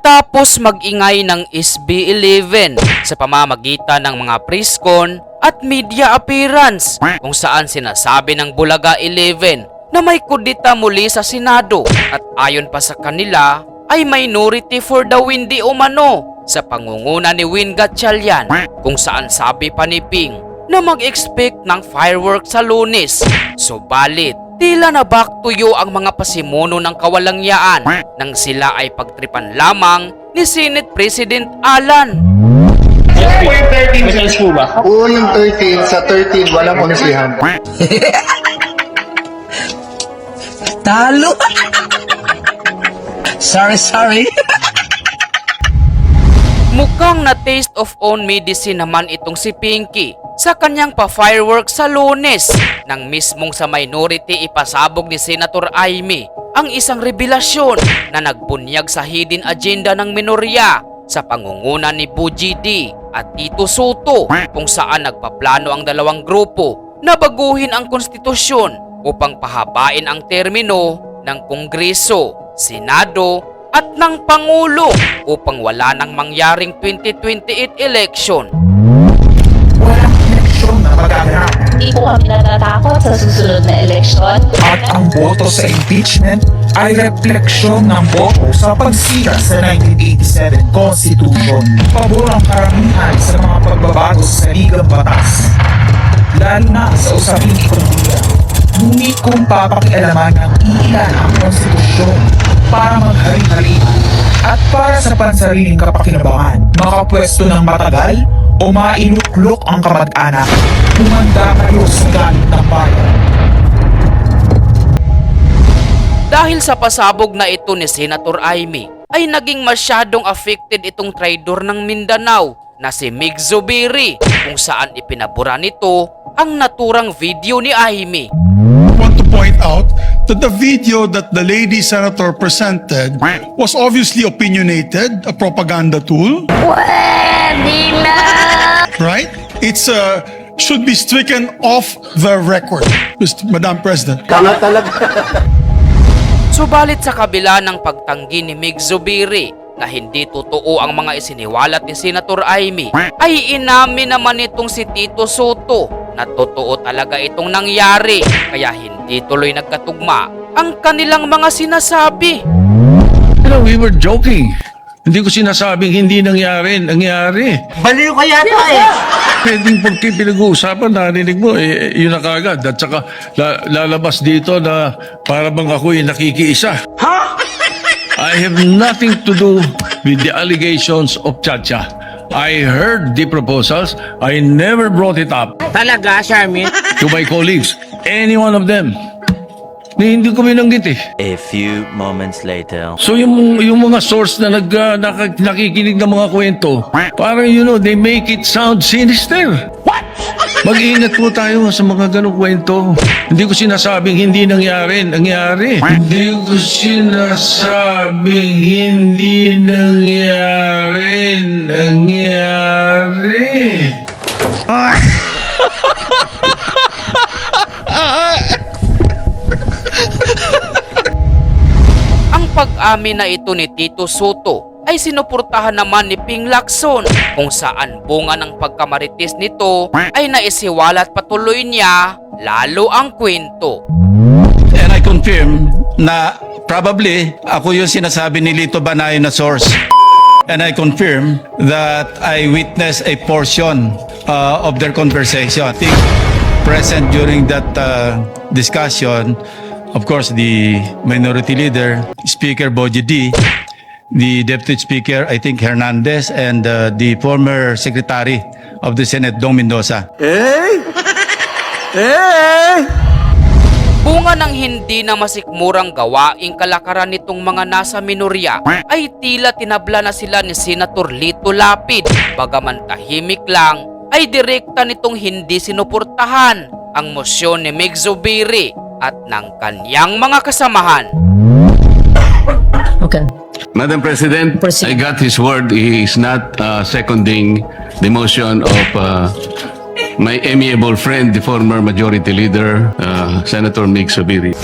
Matapos mag-ingay ng SB11 sa pamamagitan ng mga press-con at media appearance kung saan sinasabi ng Bulaga 11 na may kudita muli sa Senado at ayon pa sa kanila ay minority for the win di umano sa pangunguna ni Win Gatchalian kung saan sabi pa ni Ping na mag-expect ng fireworks sa Lunes. Subalit, tila na back to you ang mga pasimuno ng kawalangyaan nang sila ay pagtripan lamang ni Senate President Alan. Yung 13 cents po ba? Oo, yung 13, sa 13, walang unsihan. Talo! Sorry. Mukhang na taste of own medicine naman itong si Pinky sa kanyang pa-fireworks sa Lunes nang mismong sa minority ipasabog ni Senator Amy ang isang revelasyon na nagbunyag sa hidden agenda ng minorya sa pangunguna ni Buji D at Tito Soto kung saan nagpaplano ang dalawang grupo na baguhin ang konstitusyon upang pahabain ang termino ng Kongreso, Senado at ng Pangulo upang wala nang mangyaring 2028 election. Walang eleksyon na magaganap. Hindi po kami natatakot sa susunod na eleksyon. At ang boto sa impeachment ay refleksyon ng boto sa pagsira sa 1987 Constitution. Pabor ang karamihan sa mga pagbabago sa saligang batas, lalo na sa usaping ekonomiya. Ngunit kung papakialaman ng ilan ang konstitusyon para maghari-hari at para sa pansariling kapakinabangan, makapwesto ng matagal o mailuklok ang kamag-anak, humanda kayo sa galit ng bayan. Dahil sa pasabog na ito ni Senator Amy, ay naging masyadong affected itong traidor ng Mindanao na si Mig Zubiri kung saan ipinabura nito ang naturang video ni Amy. Want to point out that the video that the lady senator presented was obviously opinionated, a propaganda tool. Right? It's should be stricken off the record, Madam President. Subalit sa kabila ng pagtanggi ni Mig Zubiri na hindi totoo ang mga isiniwalat ni Senator Amy, ay inamin naman itong si Tito Soto na totoo talaga itong nangyari kaya hindi tuloy nagkatugma ang kanilang mga sinasabi. We were joking. Hindi ko sinasabing hindi nangyari. Baliw ka yata eh! Pwedeng porque pinag-uusapan, narinig mo, yun na kagad. At saka lalabas dito na para bang ako'y nakikiisa. Ha? I have nothing to do with the allegations of Chacha. I heard the proposals. I never brought it up. Talaga, Charmin? To my colleagues. Any one of them. Hindi ko binanggit eh. A few moments later. So yung mga source na nakikinig ng mga kwento, parang they make it sound sinister. What? Mag-ingat po tayo sa mga ganong kwento. Hindi ko sinasabing hindi nangyari. Hindi ko sinasabing hindi nangyari. Ang pag-amin na ito ni Tito Soto ay sinuportahan naman ni Ping Lacson kung saan bunga ng pagkamarites nito ay naisiwalat patuloy niya lalo ang kwento. And I confirm na probably ako yung sinasabi ni Lito Banayo na source. And I confirm that I witnessed a portion of their conversation. I think present during that discussion, of course, the minority leader, Speaker Boji D, the Deputy Speaker, I think Hernandez, and the former Secretary of the Senate, Dong Mendoza. Bunga ng hindi na masikmurang gawaing kalakaran nitong mga nasa minorya ay tila tinabla na sila ni Senator Lito Lapid. Bagaman tahimik lang ay direkta nitong hindi sinuportahan ang mosyon ni Mig Zubiri at ng kanyang mga kasamahan. Okay. Madam President, Proceed. I got his word. He is not seconding the motion of my amiable friend, the former Majority Leader, Senator Mig Zubiri.